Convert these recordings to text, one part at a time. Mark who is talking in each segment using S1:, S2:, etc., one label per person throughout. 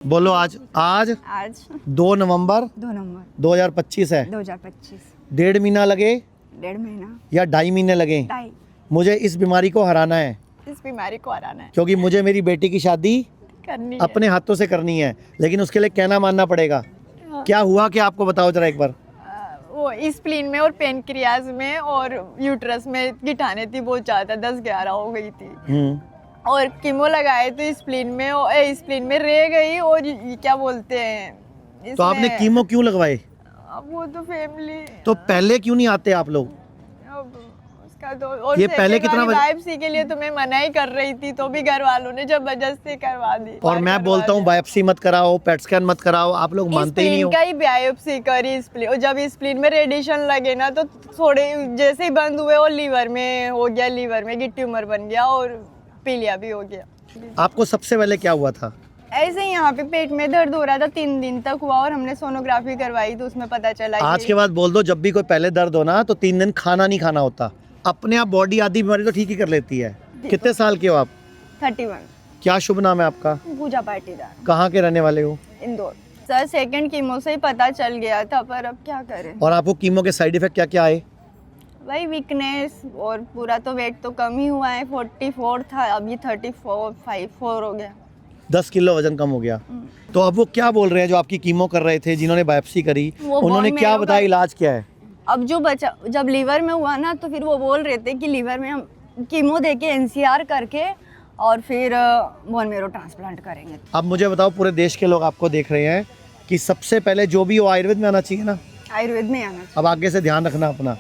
S1: बोलो आज आज
S2: आज
S1: 2 नवंबर
S2: 2 नवंबर
S1: 2025 है।
S2: 2025
S1: 1.5 महीना लगे
S2: 1.5 महीना
S1: या 2.5 महीने लगे,
S2: 2.5
S1: मुझे इस बीमारी को हराना है,
S2: इस बीमारी को हराना है,
S1: क्योंकि मुझे मेरी बेटी की शादी
S2: करनी है।
S1: अपने हाथों से करनी है, लेकिन उसके लिए कहना मानना पड़ेगा। क्या हुआ कि आपको बताओ जरा एक बार।
S2: वो स्प्लीन में और पेनक्रियाज में और यूट्रस में गिठाने थी बहुत ज़्यादा, 10-11 हो गई थी और कीमो लगाए तो स्प्लीन में रह गई। और ये क्या बोलते हैं
S1: तो आपने कीमो क्यों लगवाए?
S2: अब वो तो फैमिली
S1: तो पहले क्यों नहीं आते आप लोग?
S2: अब उसका तो और
S1: ये पहले कितना
S2: बायोप्सी के लिए तो मैं मना ही कर रही थी, तो भी घर वालों ने जबरदस्ती करवा दी।
S1: और मैं बोलता हूँ बायोप्सी मत कराओ, पेट स्कैन मत कराओ, आप लोग मानते ही नहीं हो।
S2: का ही बायोप्सी करी स्प्लीन, और जब स्प्लीन में रेडिएशन लगे ना तो थोड़े जैसे ही बंद हुए और लीवर में हो गया, लीवर में ट्यूमर बन गया और पीलिया भी हो गया।
S1: आपको सबसे पहले क्या हुआ था?
S2: ऐसे ही यहाँ पे पेट में दर्द हो रहा था, 3 दिन तक हुआ और हमने सोनोग्राफी करवाई तो उसमें पता चला
S1: आज के बाद बोल दो, जब भी कोई पहले दर्द हो ना तो 3 दिन खाना नहीं खाना होता। अपने आप बॉडी आधी बीमारी तो ठीक ही कर लेती है। कितने साल के हो आप?
S2: 31।
S1: क्या शुभ नाम है आपका?
S2: पूजा पाटीदार,
S1: कहाँ के रहने वाले हो?
S2: इंदौर। सर सेकंड कीमो से ही पता चल गया था, पर अब क्या करें।
S1: और आपको कीमो के साइड इफेक्ट क्या क्या आए?
S2: भाई वीकनेस और पूरा तो वेट तो कम ही हुआ है, 44 था, अभी 34 हो गया।
S1: 10 किलो वजन कम हो गया। तो अब वो क्या बोल रहे हैं जो आपकी कीमो कर रहे थे, जिन्होंने बायोप्सी करी,
S2: वो
S1: उन्होंने
S2: बोन
S1: क्या
S2: मेरो
S1: बताया,
S2: का-
S1: इलाज क्या है?
S2: अब जो बचा जब लीवर में हुआ ना तो फिर वो बोल रहे थे कि लीवर में हम कीमो देके एनसीआर करके और फिर बोन मेरो ट्रांसप्लांट करेंगे।
S1: अब मुझे बताओ, पूरे देश के लोग आपको देख रहे हैं कि सबसे पहले जो भी हो आयुर्वेद में आना चाहिए ना।
S2: आयुर्वेद में आना चाहिए।
S1: अब आगे से ध्यान रखना अपना,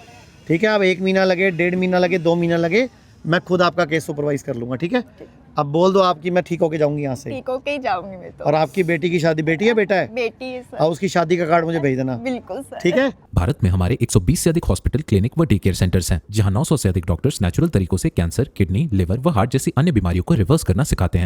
S1: ठीक है? अब 1 महीना लगे, 1.5 महीना लगे, 2 महीना लगे, मैं खुद आपका केस सुपरवाइज कर लूंगा, ठीक है? अब बोल दो आपकी, मैं ठीक होके जाऊंगी यहाँ से।
S2: ठीक होके ही जाऊंगी मैं तो।
S1: और आपकी बेटी की शादी, बेटी है बेटा है?
S2: बेटी है सर।
S1: और उसकी शादी का कार्ड मुझे भेज देना,
S2: बिल्कुल सर।
S1: ठीक है?
S3: भारत में हमारे 120 से अधिक हॉस्पिटल, क्लिनिक व डे केयर सेंटर्स हैं, जहां 900 से अधिक डॉक्टर्स नेचुरल तरीकों से कैंसर, किडनी, लिवर व हार्ट जैसी अन्य बीमारियों को रिवर्स करना सिखाते हैं।